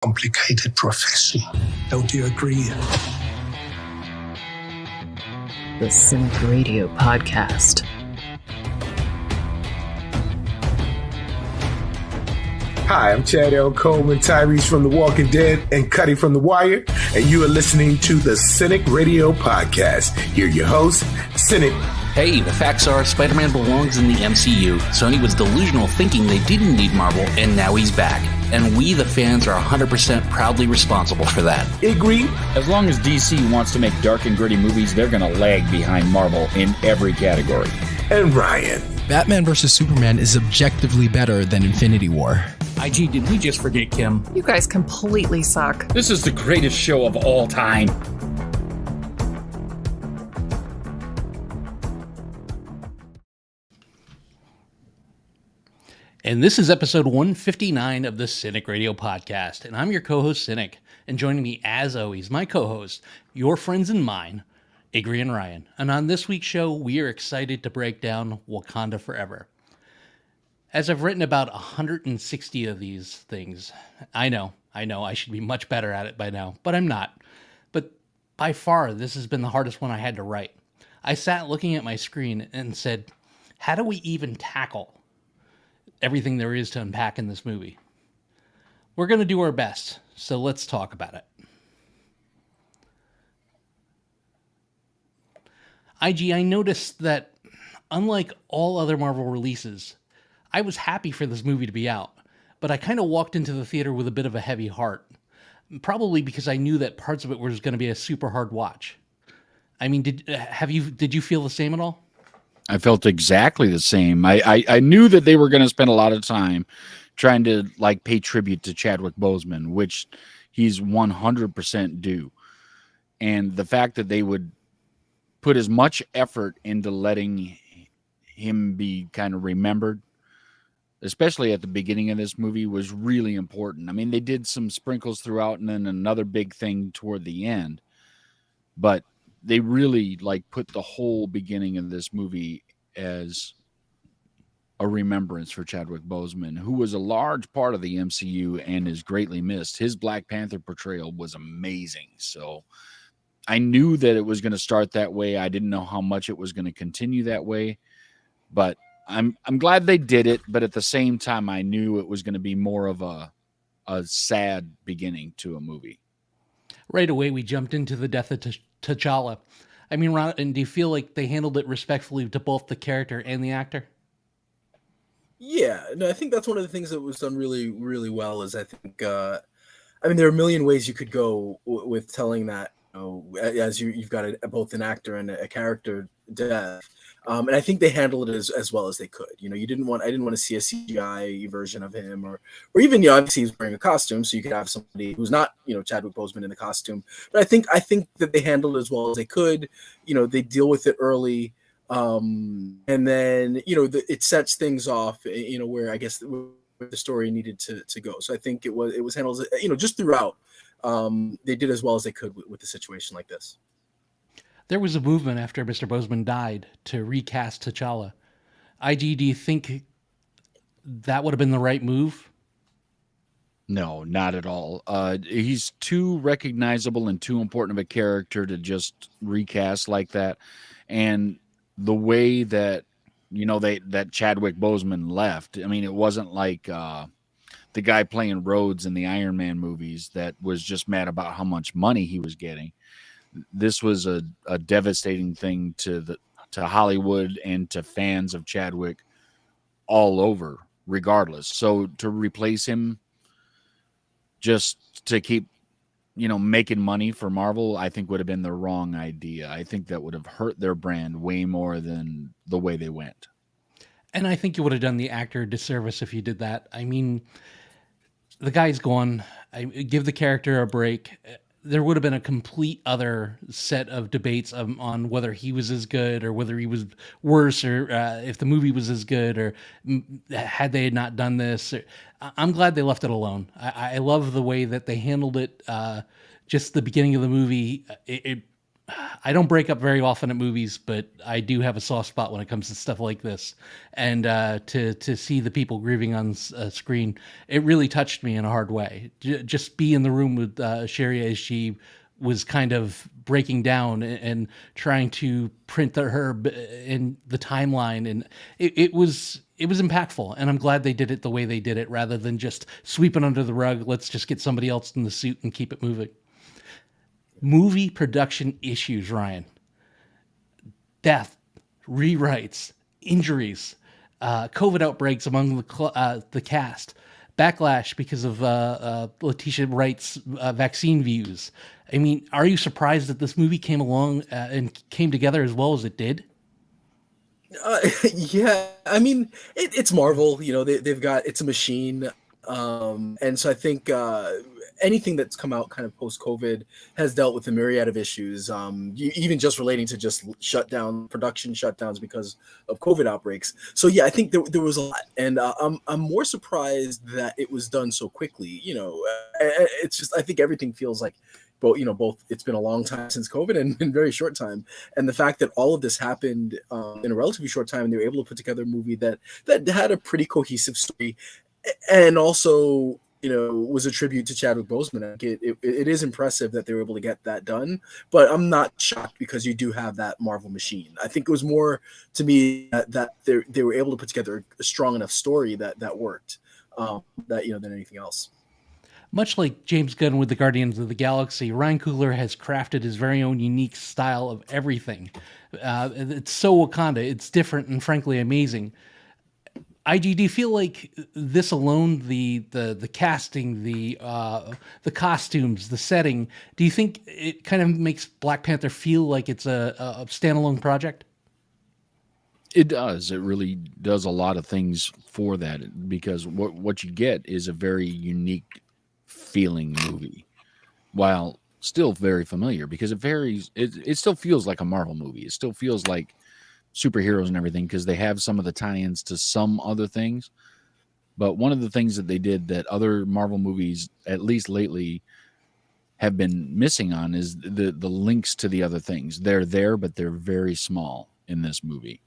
complicated profession. Don't you agree? The Cinik Radio Podcast. Hi, I'm Chad L. Coleman, Tyrese from The Walking Dead, and Cuddy from The Wire, and you are listening to the Cinik Radio Podcast. Here are your hosts, Cinik. Hey, the facts are Spider-Man belongs in the MCU. Sony was delusional thinking they didn't need Marvel, and now he's back. And we, the fans, are 100% proudly responsible for that. Agree? As long as DC wants to make dark and gritty movies, they're going to lag behind Marvel in every category. And Ryan. Batman vs. Superman is objectively better than Infinity War. IG, did we just forget Kim? You guys completely suck. This is the greatest show of all time. And this is episode 159 of the Cinik Radio Podcast. And I'm your co-host, Cinik. And joining me, as always, my co-host, your friends and mine, Igri and Ryan. And on this week's show, we are excited to break down Wakanda Forever. As I've written about 160 of these things, I know, I should be much better at it by now, but I'm not. But by far, this has been the hardest one I had to write. I sat looking at my screen and said, how do we even tackle everything there is to unpack in this movie? We're going to do our best, so let's talk about it. IG, I noticed that unlike all other Marvel releases, I was happy for this movie to be out, but I kind of walked into the theater with a bit of a heavy heart, probably because I knew that parts of it was going to be a super hard watch. I mean, did you feel the same at all? I felt exactly the same. I knew that they were going to spend a lot of time trying to pay tribute to Chadwick Boseman, which he's 100% due. And the fact that they would put as much effort into letting him be kind of remembered, especially at the beginning of this movie, was really important. I mean, they did some sprinkles throughout and then another big thing toward the end, but they really put the whole beginning of this movie as a remembrance for Chadwick Boseman, who was a large part of the MCU and is greatly missed. His Black Panther portrayal was amazing. So I knew that it was going to start that way. I didn't know how much it was going to continue that way, but I'm glad they did it. But at the same time, I knew it was going to be more of a sad beginning to a movie. Right away, we jumped into the death of T'Challa. I mean, Ron, and do you feel like they handled it respectfully to both the character and the actor? Yeah, no, I think that's one of the things that was done really, really well. Is I think, there are a million ways you could go with telling that, as you've got both an actor and a character death. And I think they handled it as well as they could. I didn't want to see a CGI version of him, or even, obviously he's wearing a costume, so you could have somebody who's not, Chadwick Boseman in the costume. But I think that they handled it as well as they could. They deal with it early, and then it sets things off. Where I guess where the story needed to go. So I think it was handled, just throughout. They did as well as they could with a situation like this. There was a movement after Mr. Boseman died to recast T'Challa. IG, do you think that would have been the right move? No, not at all. He's too recognizable and too important of a character to just recast like that. And the way that, that Chadwick Boseman left, I mean, it wasn't like the guy playing Rhodes in the Iron Man movies that was just mad about how much money he was getting. This was a devastating thing to Hollywood and to fans of Chadwick all over, regardless. So to replace him just to keep, making money for Marvel, I think would have been the wrong idea. I think that would have hurt their brand way more than the way they went. And I think you would have done the actor a disservice if you did that. I mean, the guy's gone. Give the character a break. There would have been a complete other set of debates on whether he was as good or whether he was worse, or if the movie was as good, or had they not done this. I'm glad they left it alone. I love the way that they handled it. Just the beginning of the movie, I don't break up very often at movies, but I do have a soft spot when it comes to stuff like this. And to see the people grieving on screen, it really touched me in a hard way. Just be in the room with Sherry as she was kind of breaking down and trying to print in the timeline, and it was impactful. And I'm glad they did it the way they did it, rather than just sweep it under the rug. Let's just get somebody else in the suit and keep it moving. Movie production issues, Ryan. Death, rewrites, injuries, COVID outbreaks among the cast, backlash because of Letitia Wright's vaccine views. I mean, are you surprised that this movie came along and came together as well as it did? Yeah, I mean, it's Marvel. You know, they've got it's a machine, and so I think anything that's come out kind of post COVID has dealt with a myriad of issues, even just relating to just production shutdowns because of COVID outbreaks. So yeah, I think there was a lot, and I'm more surprised that it was done so quickly. You know, it's just I think everything feels like both it's been a long time since COVID and in very short time, and the fact that all of this happened in a relatively short time, and they were able to put together a movie that had a pretty cohesive story, and also was a tribute to Chadwick Boseman. It is impressive that they were able to get that done, but I'm not shocked because you do have that Marvel machine. I think it was more to me that they were able to put together a strong enough story that worked, than anything else. Much like James Gunn with the Guardians of the Galaxy, Ryan Coogler has crafted his very own unique style of everything. It's so Wakanda. It's different and frankly amazing. IG, do you feel like this alone, the casting, the costumes, the setting, do you think it kind of makes Black Panther feel like it's a standalone project? It does. It really does a lot of things for that, because what you get is a very unique feeling movie, while still very familiar, because it still feels like a Marvel movie. It still feels like superheroes and everything, because they have some of the tie-ins to some other things. But one of the things that they did that other Marvel movies, at least lately, have been missing on is the links to the other things. They're there, but they're very small in this movie.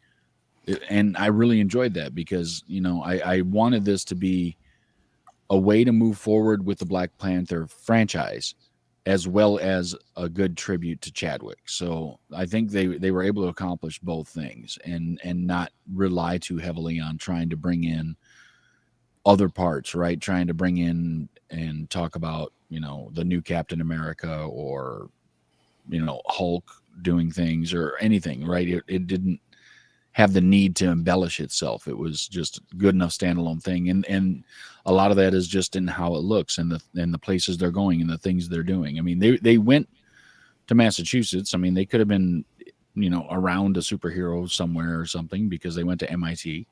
And I really enjoyed that, because I wanted this to be a way to move forward with the Black Panther franchise, as well as a good tribute to Chadwick. So I think they were able to accomplish both things, and not rely too heavily on trying to bring in other parts, right? Trying to bring in and talk about, the new Captain America, or, Hulk doing things or anything, right? It didn't have the need to embellish itself. It was just a good enough standalone thing. And a lot of that is just in how it looks, and the places they're going and the things they're doing. I mean, they went to Massachusetts. I mean, they could have been, around a superhero somewhere or something, because they went to MIT,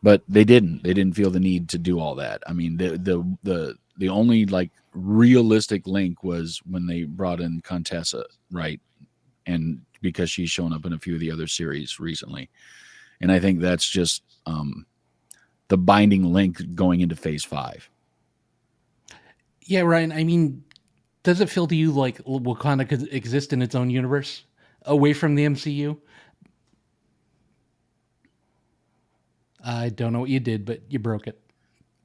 but they didn't. They didn't feel the need to do all that. I mean, the only like realistic link was when they brought in Contessa, right? And because she's shown up in a few of the other series recently. And I think that's just the binding link going into phase 5. Yeah, Ryan, I mean, does it feel to you like Wakanda could exist in its own universe away from the MCU? I don't know what you did, but you broke it.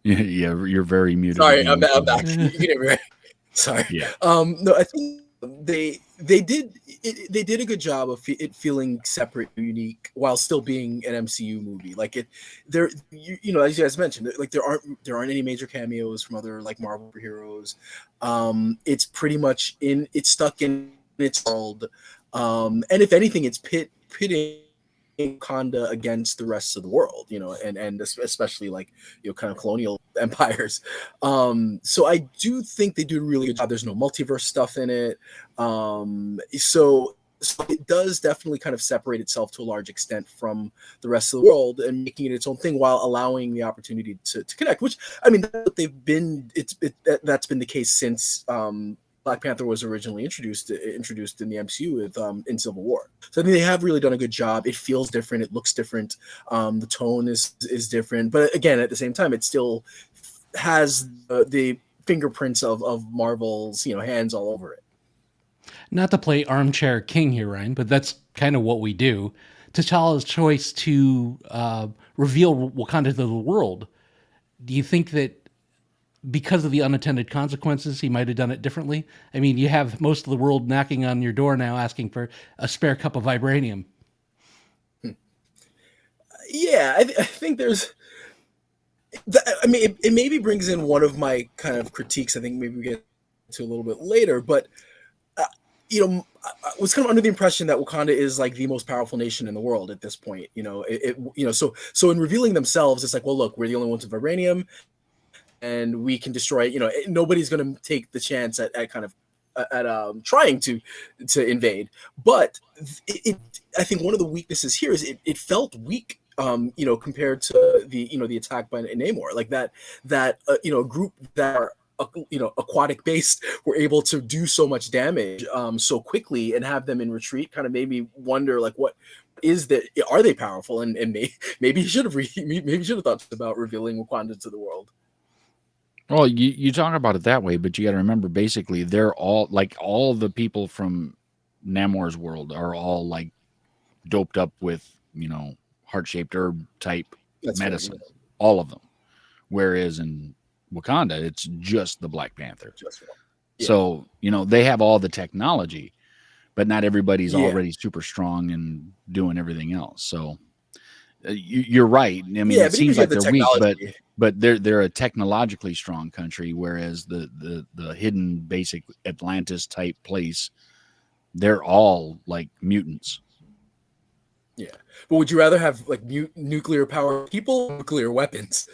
Yeah, you're very muted. Sorry, I'm back. You can hear me, right? Sorry. Yeah. No, I think they did a good job of it feeling separate, unique, while still being an MCU movie. Like as you guys mentioned, like there aren't any major cameos from other like Marvel heroes. It's pretty much it's stuck in its world, and if anything, it's pitting Wakanda against the rest of the world, and especially like kind of colonial empires. So I do think they do a really good job. There's no multiverse stuff in it, so it does definitely kind of separate itself to a large extent from the rest of the world, and making it its own thing while allowing the opportunity to connect. Which, I mean, that's been the case since Black Panther was originally introduced in the MCU with in Civil War. So I think they have really done a good job. It feels different. It looks different. The tone is different. But again, at the same time, it still has the fingerprints of Marvel's hands all over it. Not to play armchair king here, Ryan, but that's kind of what we do. T'Challa's choice to reveal Wakanda to the world. Do you think that because of the unintended consequences, he might have done it differently? I mean, you have most of the world knocking on your door now asking for a spare cup of vibranium. Yeah, I think there's. I mean, it maybe brings in one of my kind of critiques. I think maybe we get to a little bit later, but I was kind of under the impression that Wakanda is like the most powerful nation in the world at this point. So in revealing themselves, it's like, well, look, we're the only ones with vibranium, and we can destroy. Nobody's going to take the chance at kind of trying to invade. But I think one of the weaknesses here is it felt weak. Compared to the attack by Namor, like that group that are aquatic based were able to do so much damage so quickly and have them in retreat kind of made me wonder, like, what is that? Are they powerful? And maybe he should have thought about revealing Wakanda to the world. Well, you talk about it that way, but you got to remember, basically, they're all like, all the people from Namor's world are all like doped up with heart-shaped herb type medicine, all of them. Whereas in Wakanda, it's just the Black Panther. Yeah. So, they have all the technology, but not everybody's already super strong and doing everything else. So you're right. I mean, it seems like they're weak, but they're a technologically strong country, whereas the hidden basic Atlantis type place, they're all like mutants. Yeah, but would you rather have like nuclear power people, or nuclear weapons?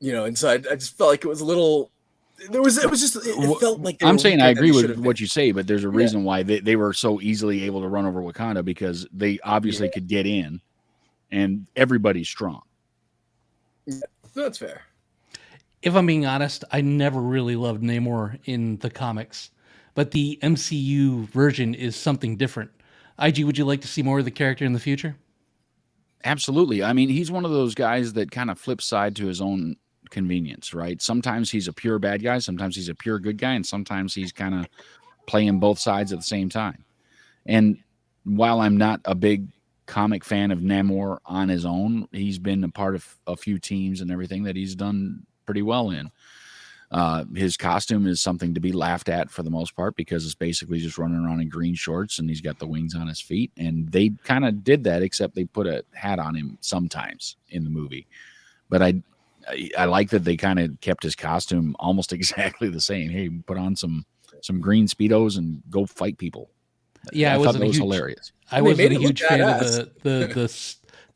And so I just felt like it was a little. It felt like I'm saying I agree with what you say, but there's a reason why they were so easily able to run over Wakanda, because they obviously could get in, and everybody's strong. Yeah, that's fair. If I'm being honest, I never really loved Namor in the comics, but the MCU version is something different. IG, would you like to see more of the character in the future? Absolutely. I mean, he's one of those guys that kind of flips side to his own convenience, right? Sometimes he's a pure bad guy, sometimes he's a pure good guy, and sometimes he's kind of playing both sides at the same time. And while I'm not a big comic fan of Namor on his own, he's been a part of a few teams and everything that he's done pretty well in. His costume is something to be laughed at for the most part, because it's basically just running around in green shorts and he's got the wings on his feet. And they kind of did that, except they put a hat on him sometimes in the movie. But I like that they kind of kept his costume almost exactly the same. Hey, put on some green Speedos and go fight people. Yeah, I thought that was hilarious. I wasn't a huge fan of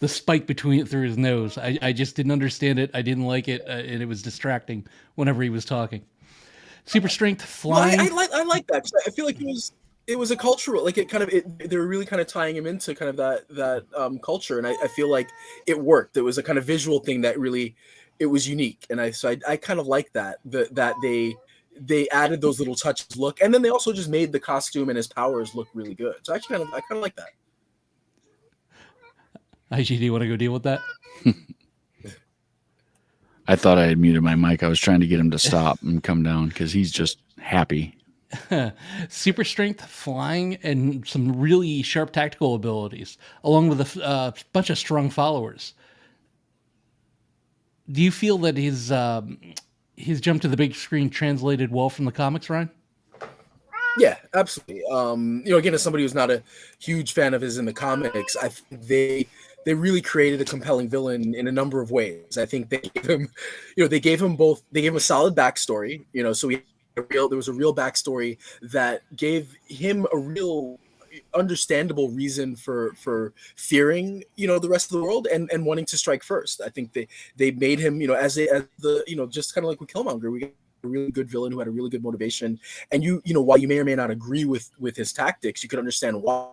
the spike through his nose. I just didn't understand it. I didn't like it, and it was distracting whenever he was talking. Super strength flying. Well, I like that. I feel like it was a cultural, like they were really kind of tying him into kind of that culture, and I feel like it worked. It was a kind of visual thing that really, it was unique, and I kind of like that they added those little touches look, and then they also just made the costume and his powers look really good. So I kind of like that. IG, do you want to go deal with that? I thought I had muted my mic. I was trying to get him to stop and come down because he's just happy. Super strength, flying, and some really sharp tactical abilities, along with a bunch of strong followers. Do you feel that his jump to the big screen translated well from the comics, Ryan? Yeah, absolutely. Again, as somebody who's not a huge fan of his in the comics, I think they really created a compelling villain in a number of ways. I think they gave him, they gave him a solid backstory, so there was a real backstory that gave him a real understandable reason for fearing, the rest of the world and wanting to strike first. I think they made him, as the just kind of like with Killmonger, we got a really good villain who had a really good motivation, and while you may or may not agree with his tactics, you could understand why.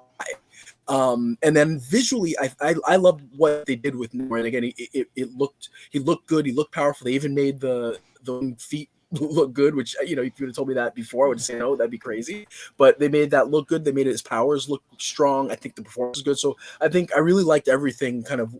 And then visually, I loved what they did with Namor. And again, he looked good. He looked powerful. They even made the feet look good, which, if you would have told me that before, I would say, no, that'd be crazy. But they made that look good. They made his powers look strong. I think the performance was good. So I think I really liked everything kind of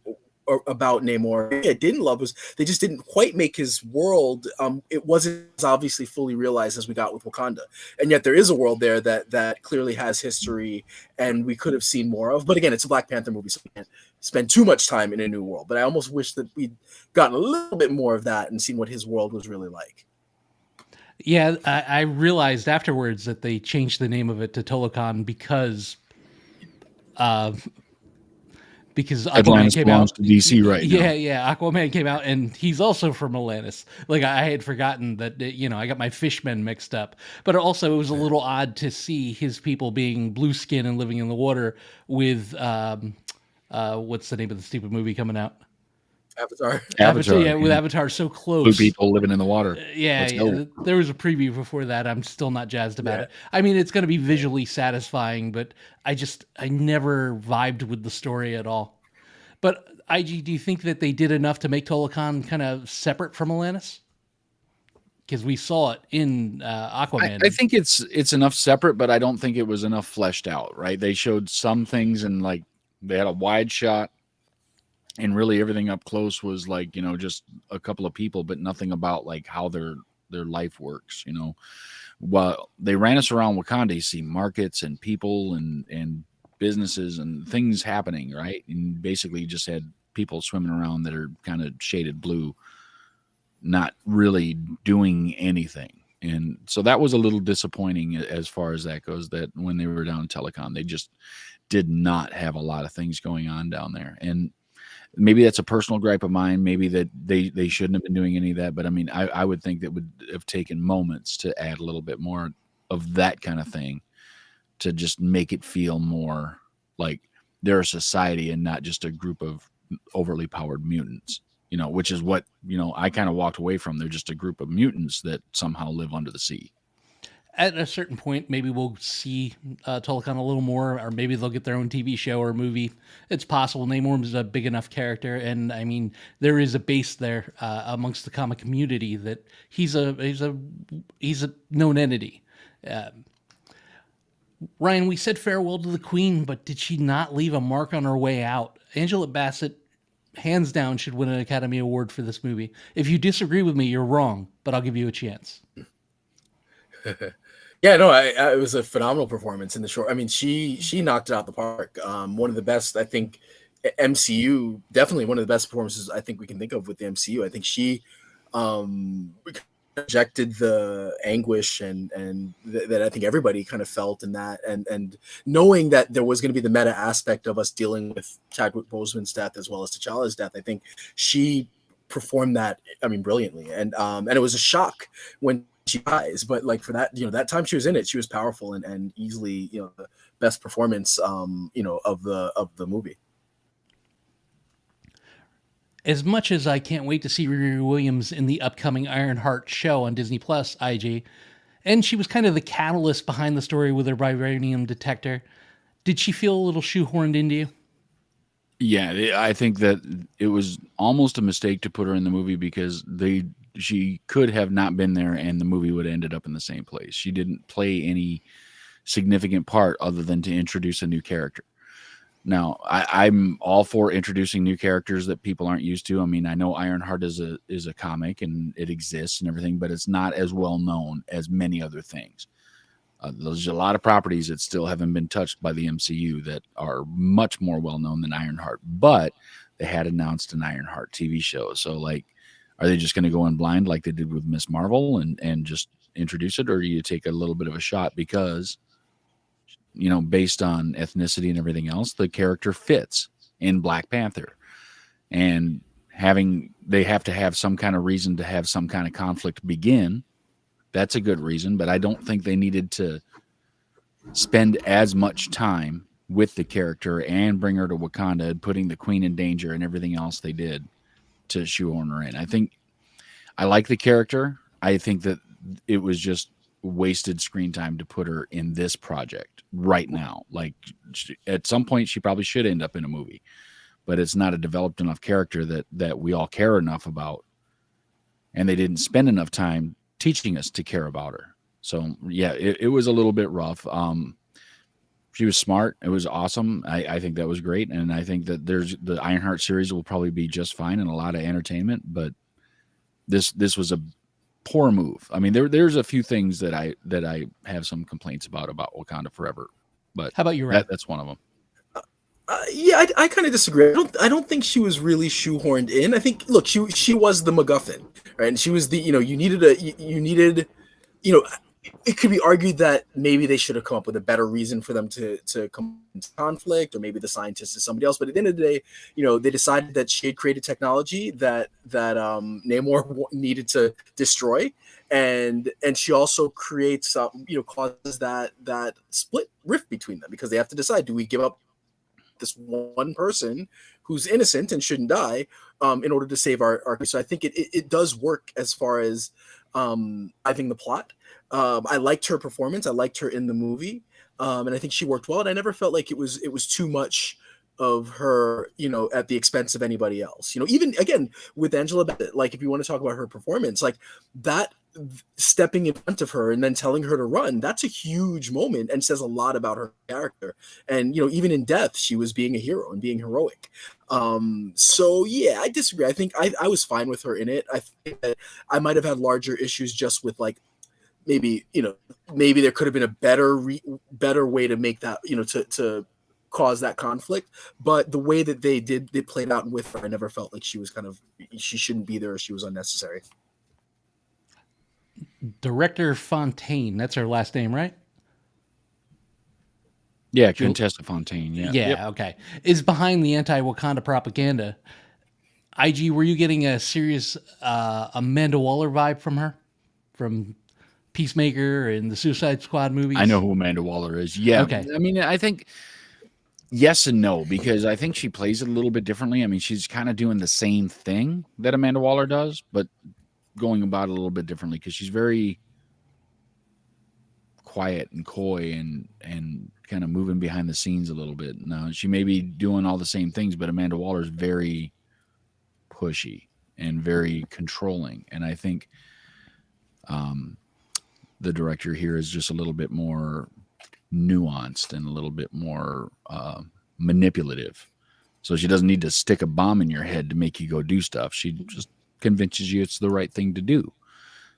about Namor I didn't love was they just didn't quite make his world. It wasn't as obviously fully realized as we got with Wakanda, and yet there is a world there that clearly has history, and we could have seen more of. But again, it's a Black Panther movie, so we can't spend too much time in a new world. But I almost wish that we'd gotten a little bit more of that and seen what his world was really like. Yeah, I realized afterwards that they changed the name of it to Tolokan because Aquaman Atlantis came belongs out. to DC right now. Yeah. Aquaman came out, and he's also from Atlantis. Like I had forgotten that. I got my fishmen mixed up. But also, it was a little odd to see his people being blue skin and living in the water with what's the name of the stupid movie coming out? Avatar. Yeah, with Avatar so close. Blue people living in the water. Yeah. There was a preview before that. I'm still not jazzed about it. I mean, it's going to be visually satisfying, but I never vibed with the story at all. But IG, do you think that they did enough to make Tolokan kind of separate from Atlantis? Because we saw it in Aquaman. I think it's enough separate, but I don't think it was enough fleshed out. Right? They showed some things, and like they had a wide shot. And really everything up close was like, just a couple of people, but nothing about like how their life works, Well, they ran us around Wakanda, you see markets and people and businesses and things happening, right? And basically you just had people swimming around that are kind of shaded blue, not really doing anything. And so that was a little disappointing as far as that goes, that when they were down in Telecom, they just did not have a lot of things going on down there. And maybe that's a personal gripe of mine. Maybe that they shouldn't have been doing any of that. But I mean, I would think that would have taken moments to add a little bit more of that kind of thing to just make it feel more like they're a society and not just a group of overly powered mutants, which is what, I kind of walked away from. They're just a group of mutants that somehow live under the sea. At a certain point, maybe we'll see Tolokan a little more, or maybe they'll get their own TV show or movie. It's possible. Namor is a big enough character, and I mean, there is a base there amongst the comic community that he's a known entity. Ryan, we said farewell to the Queen, but did she not leave a mark on her way out? Angela Bassett, hands down, should win an Academy Award for this movie. If you disagree with me, you're wrong, but I'll give you a chance. Yeah, no, it was a phenomenal performance in the short. I mean, she knocked it out the park. One of the best, I think, MCU, definitely one of the best performances I think we can think of with the MCU. I think she projected the anguish and that I think everybody kind of felt in that, and knowing that there was going to be the meta aspect of us dealing with Chadwick Boseman's death as well as T'Challa's death. I think she performed that, I mean, brilliantly, and it was a shock when she dies, but like for that, that time she was in it, she was powerful and easily, the best performance, of the movie. As much as I can't wait to see Riri Williams in the upcoming Ironheart show on Disney Plus, IG, and she was kind of the catalyst behind the story with her vibranium detector, did she feel a little shoehorned into you? Yeah, I think that it was almost a mistake to put her in the movie because she could have not been there and the movie would have ended up in the same place. She didn't play any significant part other than to introduce a new character. Now, I'm all for introducing new characters that people aren't used to. I mean, I know Ironheart is a comic and it exists and everything, but it's not as well known as many other things. There's a lot of properties that still haven't been touched by the MCU that are much more well known than Ironheart, but they had announced an Ironheart TV show. So like, are they just going to go in blind like they did with Miss Marvel and just introduce it? Or do you take a little bit of a shot because, based on ethnicity and everything else, the character fits in Black Panther, and they have to have some kind of reason to have some kind of conflict begin. That's a good reason, but I don't think they needed to spend as much time with the character and bring her to Wakanda, putting the Queen in danger and everything else they did to shoehorn her in. I think I like the character. I think that it was just wasted screen time to put her in this project right now. Like at some point she probably should end up in a movie, but it's not a developed enough character that we all care enough about. And they didn't spend enough time teaching us to care about her. So yeah, it was a little bit rough. She was smart. It was awesome. I think that was great, and I think that there's the Ironheart series will probably be just fine and a lot of entertainment. But this was a poor move. I mean, there's a few things that I have some complaints about Wakanda Forever, but How about you, Ryan? that's one of them. Yeah, I kind of disagree. I don't think she was really shoehorned in. I think, look, she was the MacGuffin, right? And she was the, you needed, you know, it could be argued that maybe they should have come up with a better reason for them to come into conflict, or maybe the scientist is somebody else. But at the end of the day, they decided that she had created technology that Namor needed to destroy, and she also creates causes that split rift between them, because they have to decide, do we give up this one person who's innocent and shouldn't die in order to save our so I think it does work as far as I think the plot. I liked her performance. I liked her in the movie, and I think she worked well. And I never felt like it was too much of her, at the expense of anybody else. Even again with Angela Bassett, like if you want to talk about her performance, like that stepping in front of her and then telling her to run, that's a huge moment and says a lot about her character. And even in death, she was being a hero and being heroic. So yeah, I disagree. I think I was fine with her in it. I think that I might have had larger issues just with like maybe there could have been a better way to make that, to cause that conflict. But the way that they played out with her, I never felt like she shouldn't be there, or she was unnecessary. Director Fontaine, that's her last name, right? Yeah, Contessa Fontaine. Yeah. Yep. Okay. Is behind the anti-Wakanda propaganda. IG, were you getting a serious Amanda Waller vibe from her? From Peacemaker and the Suicide Squad movies? I know who Amanda Waller is. Yeah. Okay. I mean, I think yes and no, because I think she plays it a little bit differently. I mean, she's kind of doing the same thing that Amanda Waller does, but going about it a little bit differently, because she's very quiet and coy and kind of moving behind the scenes a little bit. Now, she may be doing all the same things, but Amanda Waller is very pushy and very controlling. And I think the director here is just a little bit more nuanced and a little bit more manipulative. So she doesn't need to stick a bomb in your head to make you go do stuff. She just convinces you it's the right thing to do.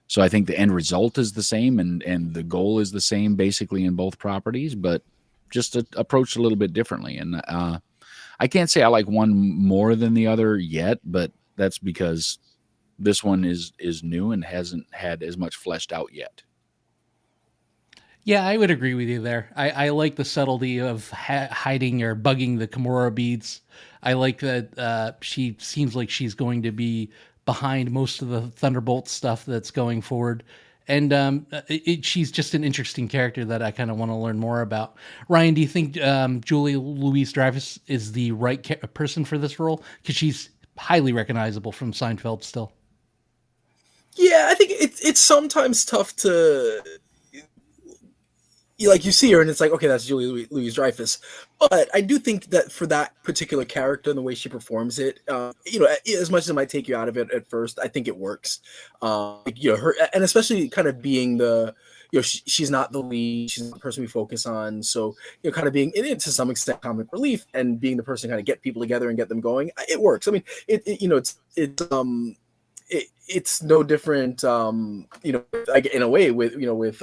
So I think the end result is the same, and the goal is the same basically in both properties, but just approached a little bit differently. And I can't say I like one more than the other yet, but that's because this one is new and hasn't had as much fleshed out yet. Yeah, I would agree with you there. I like the subtlety of hiding or bugging the Kimura beads. I like that she seems like she's going to be behind most of the Thunderbolt stuff that's going forward. And she's just an interesting character that I kind of want to learn more about. Ryan, do you think Julia Louis-Dreyfus is the right person for this role? Because she's highly recognizable from Seinfeld still. Yeah, I think it's sometimes tough to... Like you see her and it's like, okay, that's Julia Louis-Dreyfus. But I do think that for that particular character and the way she performs it, as much as it might take you out of it at first, I think it works. Her, and especially kind of being the, she's not the lead, she's not the person we focus on. So, kind of being to some extent comic relief and being the person to kind of get people together and get them going, it works. I mean, it's no different, in a way with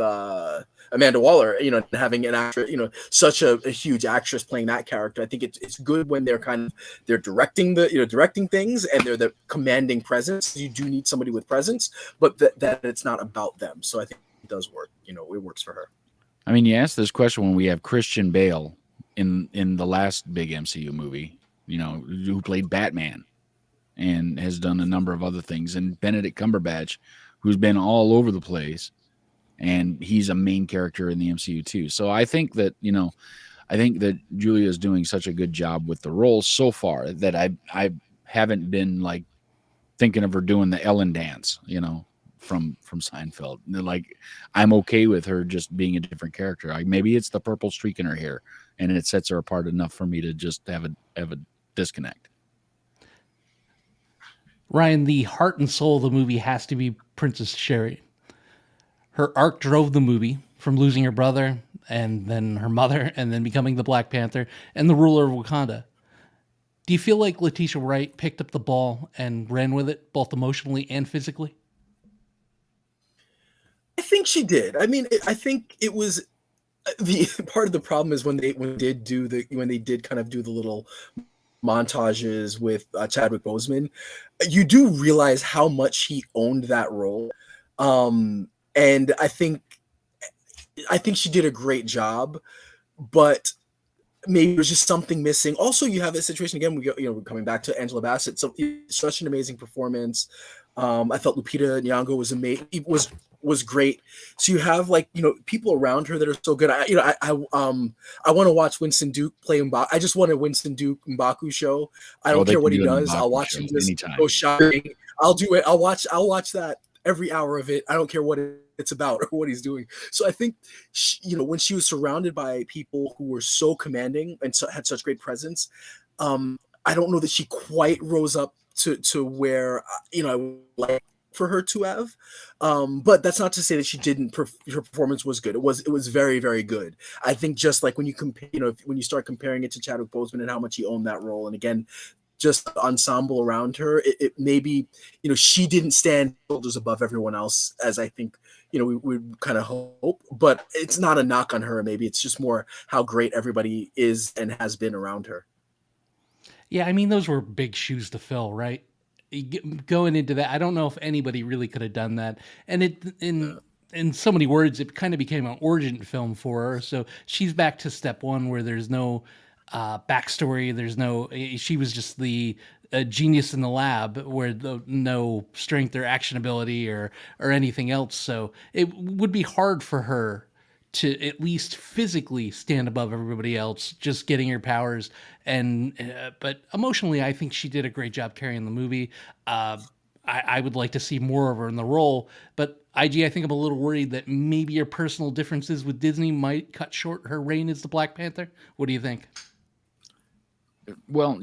Amanda Waller, having an actress, such a huge actress playing that character. I think it's good when they're directing directing things and they're the commanding presence. You do need somebody with presence, but that it's not about them. So I think it does work. It works for her. I mean, you asked this question when we have Christian Bale in the last big MCU movie, who played Batman and has done a number of other things, and Benedict Cumberbatch, who's been all over the place, and he's a main character in the MCU too. So I think that Julia is doing such a good job with the role so far that I haven't been like thinking of her doing the Ellen dance, from Seinfeld. Like, I'm okay with her just being a different character. Like, maybe it's the purple streak in her hair, and it sets her apart enough for me to just have a disconnect. Ryan, the heart and soul of the movie has to be Princess Sherry. Her arc drove the movie from losing her brother, and then her mother, and then becoming the Black Panther and the ruler of Wakanda. Do you feel like Letitia Wright picked up the ball and ran with it, both emotionally and physically? I think she did. I mean, I think it was the part of the problem is when they did kind of do the little montages with Chadwick Boseman, you do realize how much he owned that role, and I think she did a great job, but maybe there's just something missing. Also, you have this situation again. We're coming back to Angela Bassett. So such an amazing performance. I thought Lupita Nyong'o was amazing. Was great. So you have people around her that are so good. I want to watch Winston Duke play M'Baku. I just want a Winston Duke M'Baku show. I don't care what he does. I'll watch him just go shopping. I'll do it. I'll watch that every hour of it. I don't care what it's about or what he's doing. So I think when she was surrounded by people who were so commanding and had such great presence, I don't know that she quite rose up to where I would like for her to have, but that's not to say that she didn't. Her performance was good. It was very, very good. I think just like when you compare, when you start comparing it to Chadwick Boseman and how much he owned that role, and again, just the ensemble around her, it maybe she didn't stand shoulders above everyone else, as I think we would kind of hope. But it's not a knock on her. Maybe it's just more how great everybody is and has been around her. Yeah, I mean, those were big shoes to fill, right? Going into that, I don't know if anybody really could have done that. And in so many words, it kind of became an origin film for her. So she's back to step one, where there's no backstory. There's no. She was just the genius in the lab, where no strength or action ability or anything else. So it would be hard for her to at least physically stand above everybody else, just getting her powers. And but emotionally, I think she did a great job carrying the movie. I would like to see more of her in the role, but IG, I think I'm a little worried that maybe your personal differences with Disney might cut short her reign as the Black Panther. What do you think? Well,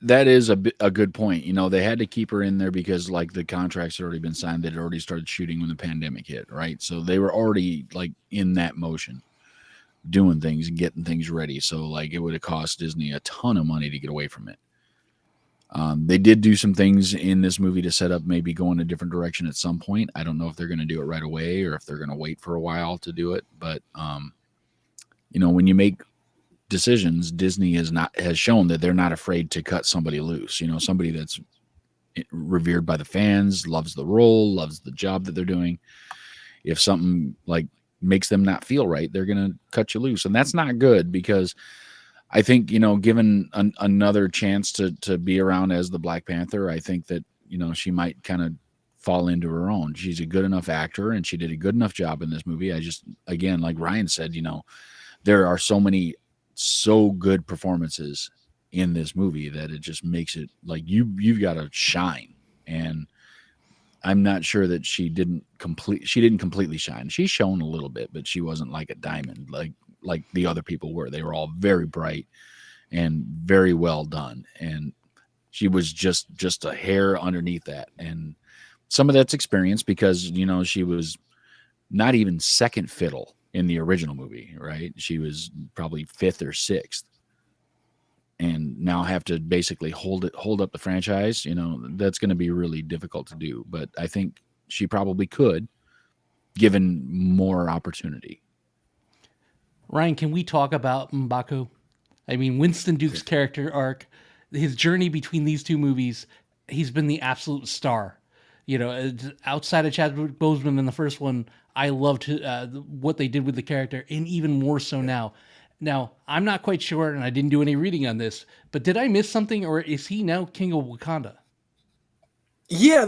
that is a good point. They had to keep her in there because like the contracts had already been signed. They'd already started shooting when the pandemic hit, right? So they were already like in that motion, doing things and getting things ready. So like it would have cost Disney a ton of money to get away from it. They did do some things in this movie to set up maybe going a different direction at some point. I don't know if they're going to do it right away or if they're going to wait for a while to do it. But, when you make decisions, Disney has shown that they're not afraid to cut somebody loose. Somebody that's revered by the fans, loves the role, loves the job that they're doing. If something like makes them not feel right, they're going to cut you loose. And that's not good because I think, given another chance to be around as the Black Panther, I think that, she might kind of fall into her own. She's a good enough actor and she did a good enough job in this movie. I just, again, like Ryan said, there are so good performances in this movie that it just makes it like you've got to shine. And I'm not sure that she didn't completely shine. She shone a little bit, but she wasn't like a diamond like the other people were. They were all very bright and very well done. And she was just a hair underneath that. And some of that's experience because, she was not even second fiddle in the original movie, right? She was probably fifth or sixth. And now have to basically hold up the franchise, that's going to be really difficult to do. But I think she probably could, given more opportunity. Ryan, can we talk about M'Baku? I mean, Winston Duke's character arc, his journey between these two movies, he's been the absolute star. Outside of Chadwick Boseman in the first one, I loved what they did with the character, and even more so now. Now, I'm not quite sure, and I didn't do any reading on this, but did I miss something, or is he now King of Wakanda? Yeah,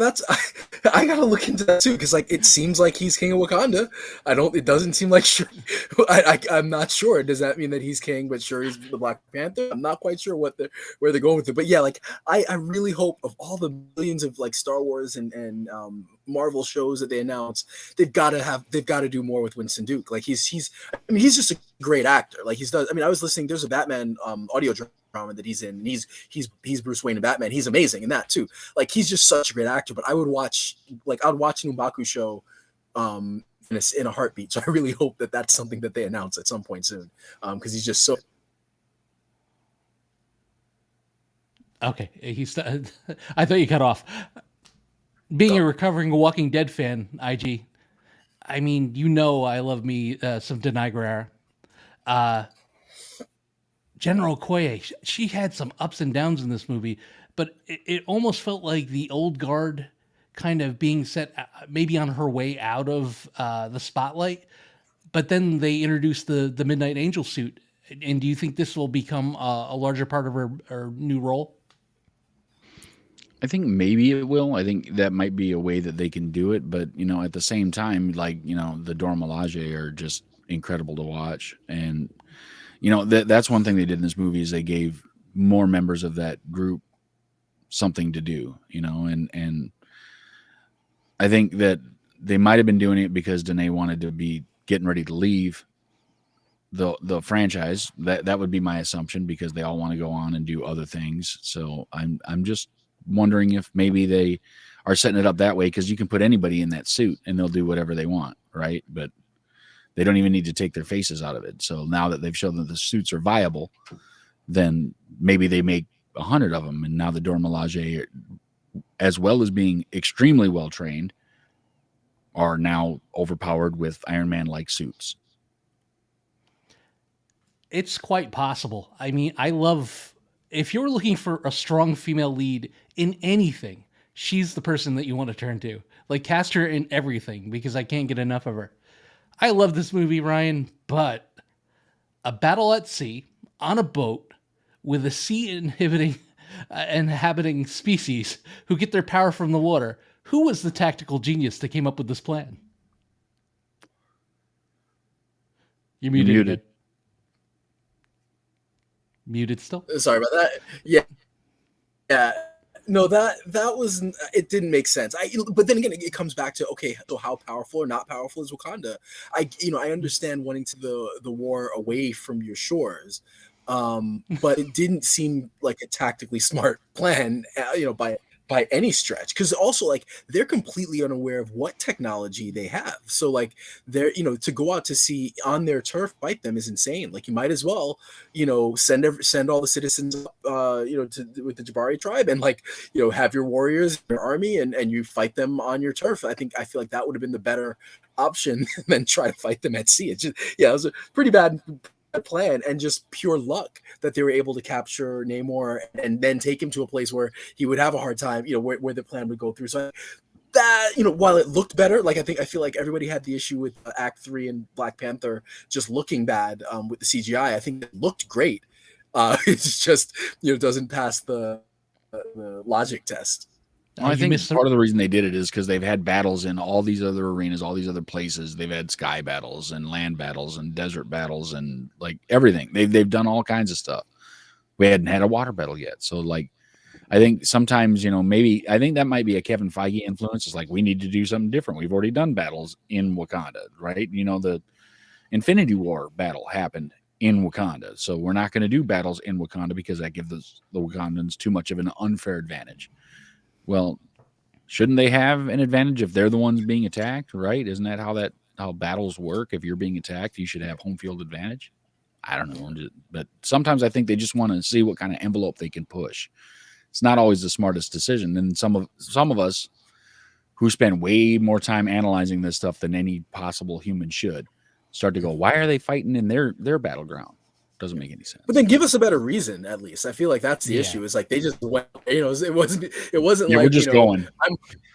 I gotta look into that too because it seems like he's king of Wakanda. It doesn't seem like sure. I'm not sure. Does that mean that he's king, but sure he's the Black Panther? I'm not quite sure where they're going with it. But yeah, I really hope of all the millions of Star Wars and Marvel shows that they announce, they've got to do more with Winston Duke. He's just a great actor. I was listening. There's a Batman audio drama that he's in. And he's Bruce Wayne in Batman. He's amazing in that too. He's just such a great actor. But I would watch an M'Baku show in a heartbeat. So I really hope that that's something that they announce at some point soon, because he's just so. Okay, I thought you cut off. Being a recovering Walking Dead fan, IG, I mean, I love me some Denai Guerrera. General Okoye, she had some ups and downs in this movie, but it almost felt like the old guard kind of being set maybe on her way out of the spotlight. But then they introduced the Midnight Angel suit. And do you think this will become a larger part of her new role? I think maybe it will. I think that might be a way that they can do it. But, at the same time, the Dora Milaje are just incredible to watch. And, that's one thing they did in this movie is they gave more members of that group something to do, and I think that they might have been doing it because Danae wanted to be getting ready to leave the franchise. That would be my assumption, because they all want to go on and do other things. So I'm just wondering if maybe they are setting it up that way, because you can put anybody in that suit and they'll do whatever they want, right? But they don't even need to take their faces out of it. So now that they've shown that the suits are viable, then maybe they make 100 of them. And now the Dora Milaje, as well as being extremely well trained, are now overpowered with Iron Man-like suits. It's quite possible. I mean, if you're looking for a strong female lead in anything, she's the person that you want to turn to. Like, cast her in everything, because I can't get enough of her. I love this movie, Ryan, but a battle at sea on a boat with a inhabiting species who get their power from the water. Who was the tactical genius that came up with this plan? You're muted. Muted. Muted still? Sorry about that. Yeah. No, that was, it didn't make sense. But then again, it comes back to, okay, so how powerful or not powerful is Wakanda? I understand wanting the war away from your shores, but it didn't seem like a tactically smart plan, by any stretch, because also, like, they're completely unaware of what technology they have. So, like, they're to go out to sea on their turf, fight them is insane. Like, you might as well send all the citizens with the Jabari tribe, and have your warriors, your army, and you fight them on your turf. I feel like that would have been the better option than try to fight them at sea. It's just, it was a pretty bad plan, and just pure luck that they were able to capture Namor and then take him to a place where he would have a hard time, where the plan would go through. So that, while it looked better, I feel like everybody had the issue with Act 3 and Black Panther just looking bad with the CGI. I think it looked great. It's just, doesn't pass the logic test. Well, I think part of the reason they did it is because they've had battles in all these other arenas, all these other places. They've had sky battles and land battles and desert battles and everything. They've done all kinds of stuff. We hadn't had a water battle yet. So I think sometimes, maybe I think that might be a Kevin Feige influence. It's like, we need to do something different. We've already done battles in Wakanda, right? The Infinity War battle happened in Wakanda. So we're not going to do battles in Wakanda because that gives the Wakandans too much of an unfair advantage. Well, shouldn't they have an advantage if they're the ones being attacked, right? Isn't that how battles work? If you're being attacked, you should have home field advantage. I don't know, but sometimes I think they just want to see what kind of envelope they can push. It's not always the smartest decision. And some of us who spend way more time analyzing this stuff than any possible human should start to go, why are they fighting in their battleground? Doesn't make any sense. But then give us a better reason, at least. I feel like that's the issue. Is like they just went, it wasn't like, we're just going.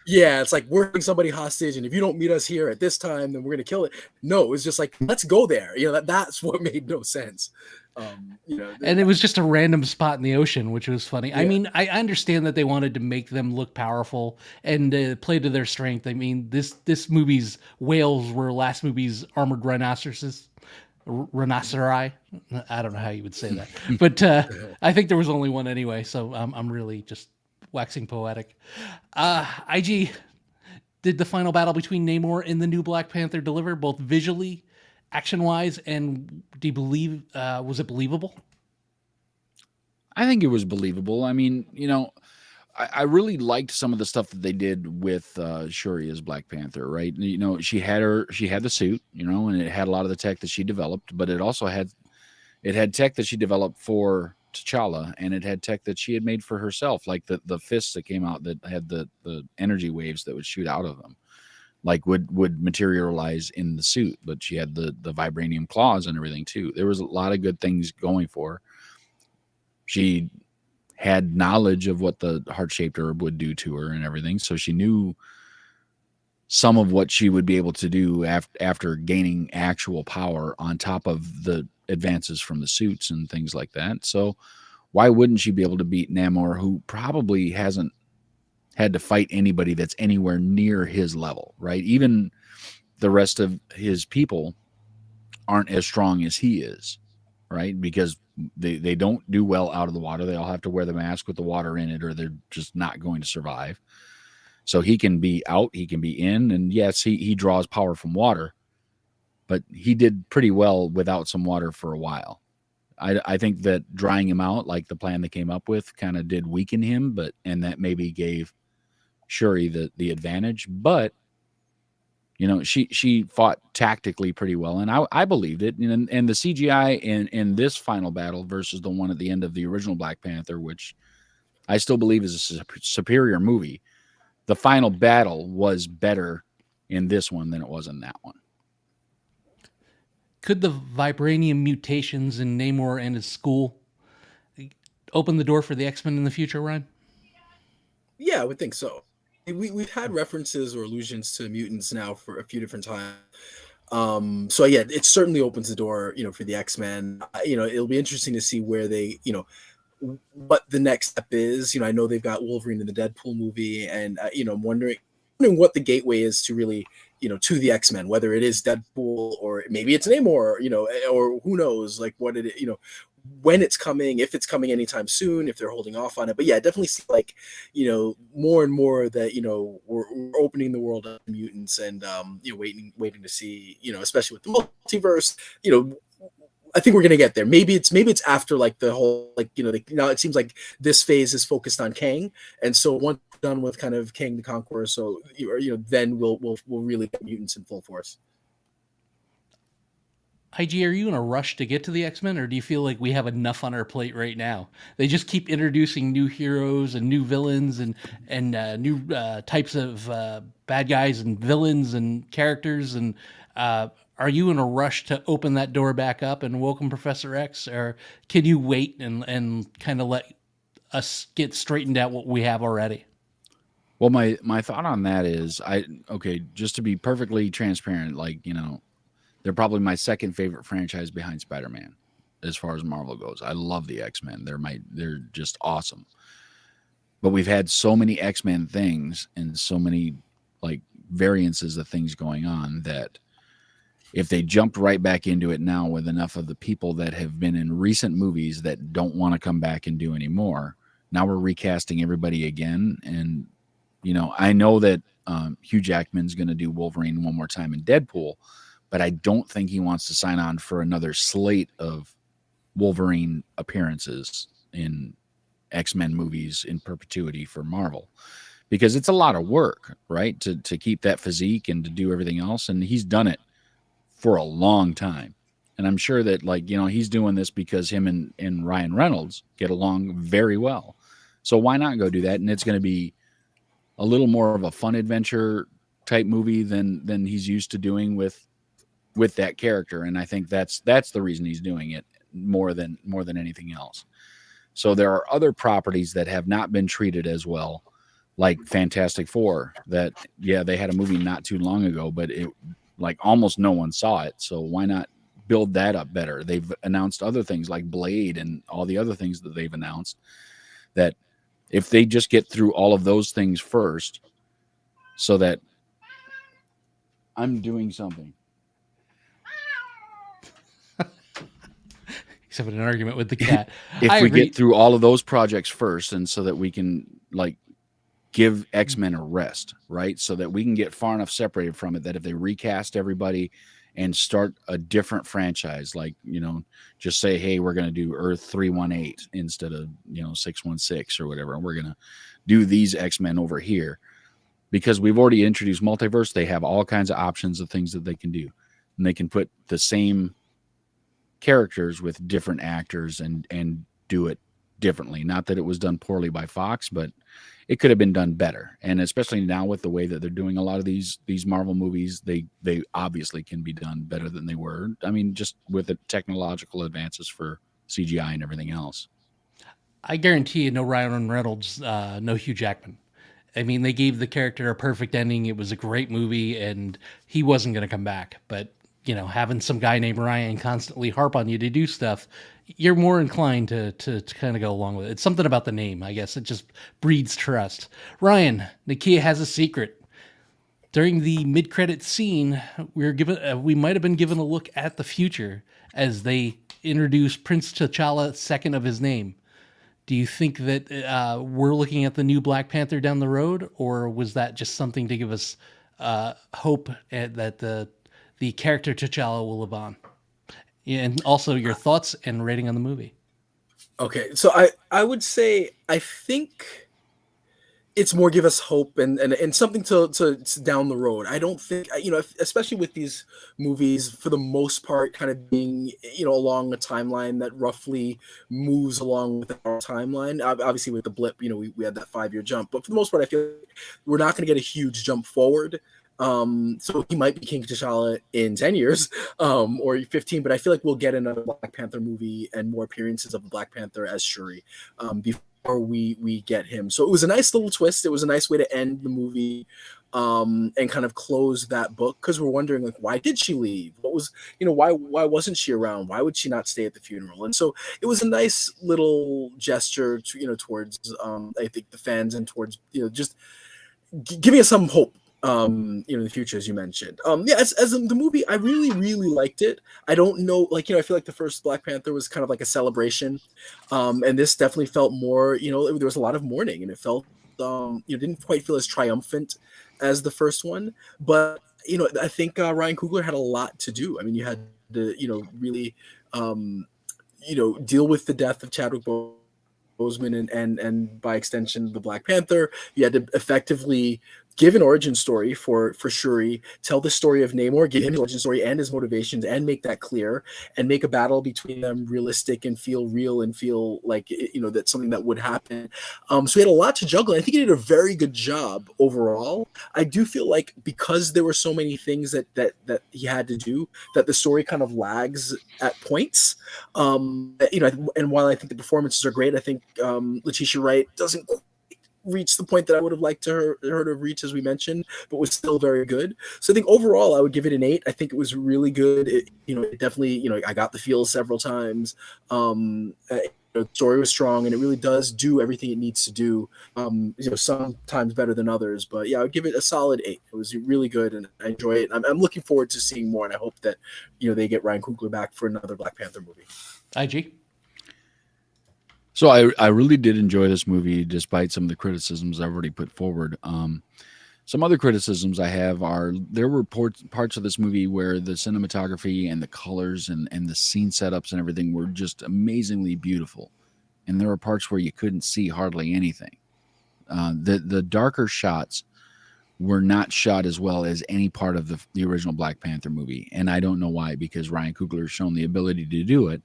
It's like, we're holding somebody hostage, and if you don't meet us here at this time, then we're gonna kill it. No, it's just like, let's go there. That's what made no sense. And it was just a random spot in the ocean, which was funny. Yeah. I mean, I understand that they wanted to make them look powerful and play to their strength. I mean, this movie's whales were last movie's armored rhinoceroses. Rhinoceri. I don't know how you would say that, but I think there was only one anyway. So I'm really just waxing poetic. IG, did the final battle between Namor and the new Black Panther deliver, both visually, action-wise, and do you believe was it believable? I think it was believable. I mean, I really liked some of the stuff that they did with Shuri as Black Panther, right? You know, she had the suit, you know, and it had a lot of the tech that she developed, but it also had tech that she developed for T'Challa, and it had tech that she had made for herself, like the fists that came out that had the energy waves that would shoot out of them, like would materialize in the suit. But she had the vibranium claws and everything too. There was a lot of good things going for her. She had knowledge of what the heart-shaped herb would do to her and everything, so she knew some of what she would be able to do after gaining actual power on top of the advances from the suits and things like that. So why wouldn't she be able to beat Namor, who probably hasn't had to fight anybody that's anywhere near his level, right? Even the rest of his people aren't as strong as he is, right? Because they don't do well out of the water. They all have to wear the mask with the water in it, or they're just not going to survive. So he can be out, he can be in, and yes, he draws power from water, but he did pretty well without some water for a while. I think that drying him out, like the plan they came up with, kind of did weaken him, and that maybe gave Shuri the advantage. But you know, she fought tactically pretty well, and I believed it. And the CGI in this final battle versus the one at the end of the original Black Panther, which I still believe is a superior movie, the final battle was better in this one than it was in that one. Could the vibranium mutations in Namor and his school open the door for the X-Men in the future, Ryan? Yeah, I would think so. We've had references or allusions to mutants now for a few different times. So yeah, it certainly opens the door, for the X-Men. It'll be interesting to see where they, what the next step is. I know they've got Wolverine in the Deadpool movie, and I'm wondering what the gateway is to really, to the X-Men, whether it is Deadpool or maybe it's Namor, or who knows, like what it, when it's coming, if it's coming anytime soon, if they're holding off on it. But yeah, definitely see like, more and more that, we're opening the world up to mutants, and, waiting to see, especially with the multiverse, I think we're gonna get there. Maybe it's after like the whole, like, now it seems like this phase is focused on Kang, and so once done with kind of Kang the Conqueror, so then we'll really get mutants in full force. IG, are you in a rush to get to the X-Men, or do you feel like we have enough on our plate right now? They just keep introducing new heroes and new villains and new types of bad guys and villains and characters. And are you in a rush to open that door back up and welcome Professor X, or can you wait and kind of let us get straightened out what we have already? Well, my thought on that is, just to be perfectly transparent, like, they're probably my second favorite franchise behind Spider-Man as far as Marvel goes. I love the X-Men. They're just awesome. But we've had so many X-Men things and so many like variances of things going on that if they jumped right back into it now with enough of the people that have been in recent movies that don't want to come back and do anymore, now we're recasting everybody again. And, I know that Hugh Jackman's going to do Wolverine one more time in Deadpool, but I don't think he wants to sign on for another slate of Wolverine appearances in X-Men movies in perpetuity for Marvel, because it's a lot of work, right? To keep that physique and to do everything else. And he's done it for a long time. And I'm sure that, like, he's doing this because him and Ryan Reynolds get along very well. So why not go do that? And it's going to be a little more of a fun adventure type movie than he's used to doing with that character. And I think that's the reason he's doing it more than anything else. So there are other properties that have not been treated as well, like Fantastic Four, that, yeah, they had a movie not too long ago, but it, like, almost no one saw it. So why not build that up better? They've announced other things like Blade and all the other things that they've announced, that if they just get through all of those things first, so that I'm doing something. He's having an argument with the cat. If we get through all of those projects first, and so that we can, like, give X-Men a rest, right? So that we can get far enough separated from it that if they recast everybody and start a different franchise. Like, just say, hey, we're going to do Earth 318 instead of, 616 or whatever. And we're going to do these X-Men over here because we've already introduced multiverse. They have all kinds of options of things that they can do, and they can put the same characters with different actors and do it differently. Not that it was done poorly by Fox, but it could have been done better. And especially now with the way that they're doing a lot of these Marvel movies, they obviously can be done better than they were. I mean, just with the technological advances for CGI and everything else. I guarantee you, no Ryan Reynolds, no Hugh Jackman. I mean, they gave the character a perfect ending. It was a great movie, and he wasn't going to come back. But having some guy named Ryan constantly harp on you to do stuff, you're more inclined to kind of go along with it. It's something about the name, I guess. It just breeds trust. Ryan, Nakia has a secret. During the mid-credit scene, we might have been given a look at the future as they introduce Prince T'Challa, second of his name. Do you think that we're looking at the new Black Panther down the road, or was that just something to give us hope that the character T'Challa will live on? And also your thoughts and rating on the movie. Okay, so I would say I think it's more give us hope and something to down the road. I don't think, especially with these movies for the most part kind of being along a timeline that roughly moves along with our timeline. Obviously with the blip, we had that 5-year jump, but for the most part I feel like we're not going to get a huge jump forward. So he might be King T'Challa in 10 years or 15, but I feel like we'll get another Black Panther movie and more appearances of the Black Panther as Shuri before we get him. So it was a nice little twist. It was a nice way to end the movie and kind of close that book, because we're wondering, like, why did she leave? What was, why wasn't she around? Why would she not stay at the funeral? And so it was a nice little gesture to, towards I think the fans and towards just giving us some hope in the future, as you mentioned. As the movie, I really, really liked it. I don't know, I feel like the first Black Panther was kind of like a celebration. And this definitely felt more, there was a lot of mourning, and it felt, didn't quite feel as triumphant as the first one. But, I think Ryan Coogler had a lot to do. I mean, you had to, really, deal with the death of Chadwick Boseman and by extension the Black Panther. You had to effectively give an origin story for Shuri, tell the story of Namor, give him the origin story and his motivations, and make that clear, and make a battle between them realistic and feel real and feel like that's something that would happen. So he had a lot to juggle. I think he did a very good job overall. I do feel like because there were so many things that he had to do, that the story kind of lags at points. And while I think the performances are great, I think Letitia Wright doesn't reach the point that I would have liked her to reach, as we mentioned, but was still very good. So I think overall I would give it an 8. I think it was really good. It definitely, I got the feels several times. The story was strong, and it really does do everything it needs to do. Sometimes better than others, but yeah, I would give it a solid 8. It was really good, and I enjoy it. I'm looking forward to seeing more, and I hope that they get Ryan Coogler back for another Black Panther movie. IG. So I really did enjoy this movie, despite some of the criticisms I've already put forward. Some other criticisms I have are there were parts of this movie where the cinematography and the colors and the scene setups and everything were just amazingly beautiful. And there were parts where you couldn't see hardly anything. The darker shots were not shot as well as any part of the original Black Panther movie. And I don't know why, because Ryan Coogler has shown the ability to do it.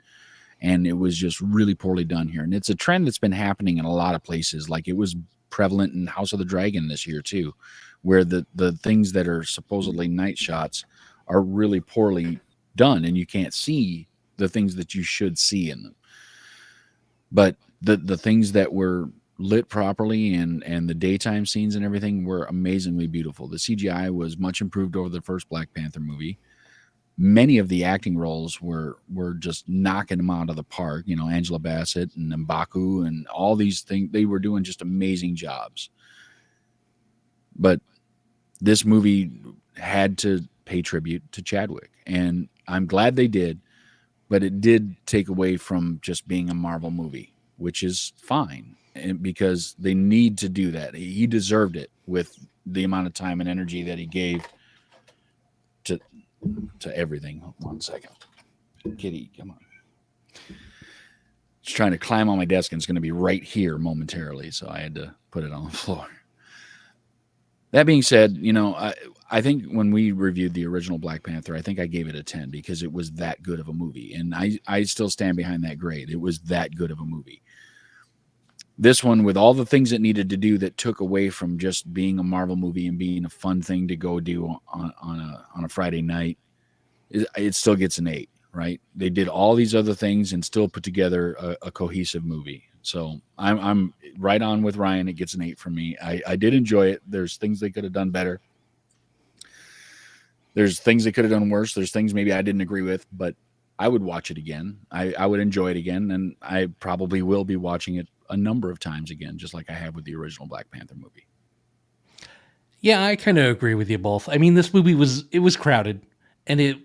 And it was just really poorly done here. And it's a trend that's been happening in a lot of places. Like it was prevalent in House of the Dragon this year too, where the things that are supposedly night shots are really poorly done, and you can't see the things that you should see in them. But the things that were lit properly and the daytime scenes and everything were amazingly beautiful. The CGI was much improved over the first Black Panther movie. Many of the acting roles were just knocking them out of the park. Angela Bassett and M'Baku and all these things, they were doing just amazing jobs. But this movie had to pay tribute to Chadwick, and I'm glad they did, but it did take away from just being a Marvel movie, which is fine, and because they need to do that. He deserved it with the amount of time and energy that he gave to everything. 1 second. Kitty, come on. It's trying to climb on my desk, and it's going to be right here momentarily, so I had to put it on the floor. That being said, I think when we reviewed the original Black Panther, I think I gave it a 10 because it was that good of a movie. And I still stand behind that grade. It was that good of a movie. This one, with all the things it needed to do that took away from just being a Marvel movie and being a fun thing to go do on a Friday night, it still gets an 8, right? They did all these other things and still put together a cohesive movie. So I'm right on with Ryan. It gets an 8 from me. I did enjoy it. There's things they could have done better. There's things they could have done worse. There's things maybe I didn't agree with, but I would watch it again. I would enjoy it again, and I probably will be watching it a number of times again, just like I have with the original Black Panther movie. Yeah, I kind of agree with you both. I mean, this movie was crowded, and it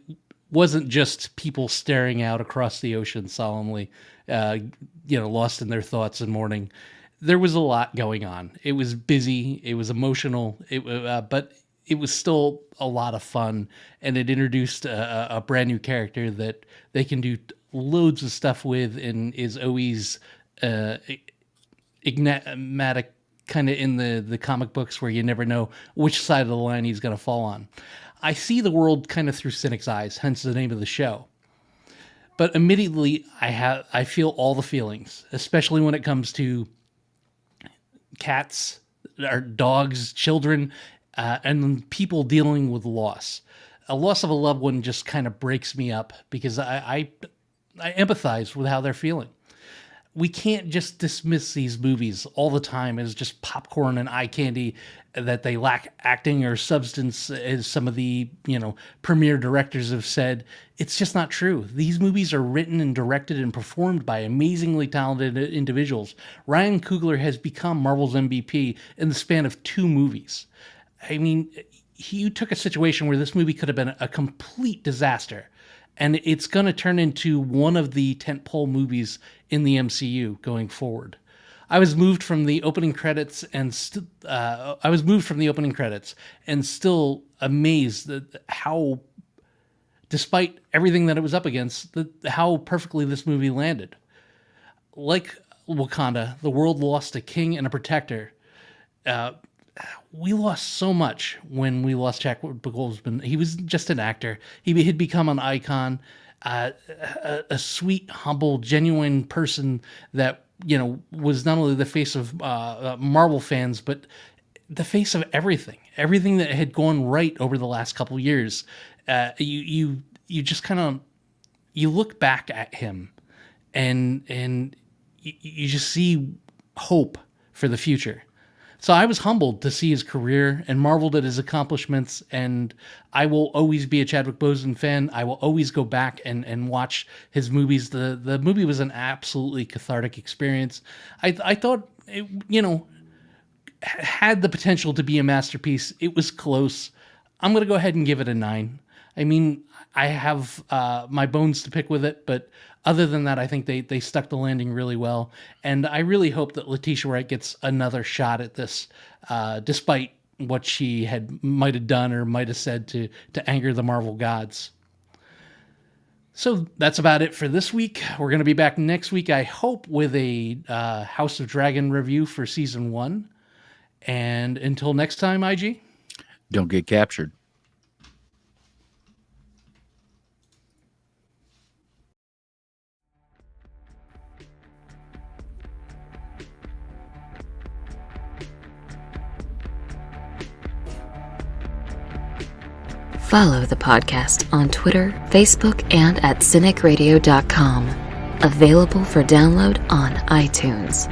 wasn't just people staring out across the ocean solemnly, lost in their thoughts and mourning. There was a lot going on. It was busy. It was emotional. But it was still a lot of fun, and it introduced a brand new character that they can do loads of stuff with, and is always enigmatic, kind of in the comic books, where you never know which side of the line he's going to fall on. I see the world kind of through Cinik's eyes, hence the name of the show. But immediately I feel all the feelings, especially when it comes to cats, or dogs, children, and people dealing with loss. A loss of a loved one just kind of breaks me up, because I empathize with how they're feeling. We can't just dismiss these movies all the time as just popcorn and eye candy, that they lack acting or substance, as some of the, premier directors have said. It's just not true. These movies are written and directed and performed by amazingly talented individuals. Ryan Coogler has become Marvel's MVP in the span of 2 movies. I mean, you took a situation where this movie could have been a complete disaster, and it's going to turn into one of the tentpole movies in the MCU going forward. I was moved from the opening credits and still amazed at how, despite everything that it was up against, how perfectly this movie landed. Like Wakanda, the world lost a king and a protector. We lost so much when we lost Chadwick Boseman. He was just an actor. He had become an icon, a sweet, humble, genuine person that, was not only the face of Marvel fans, but the face of everything that had gone right over the last couple years. You just kind of, you look back at him and you just see hope for the future. So I was humbled to see his career and marveled at his accomplishments, and I will always be a Chadwick Boseman fan. I will always go back and watch his movies. The movie was an absolutely cathartic experience. I thought it, had the potential to be a masterpiece. It was close. I'm going to go ahead and give it a 9. I mean, I have my bones to pick with it, but other than that, I think they stuck the landing really well. And I really hope that Letitia Wright gets another shot at this, despite what she might have done or might have said to anger the Marvel gods. So that's about it for this week. We're going to be back next week, I hope, with a House of Dragon review for season 1. And until next time, IG, don't get captured. Follow the podcast on Twitter, Facebook, and at cinicradio.com. Available for download on iTunes.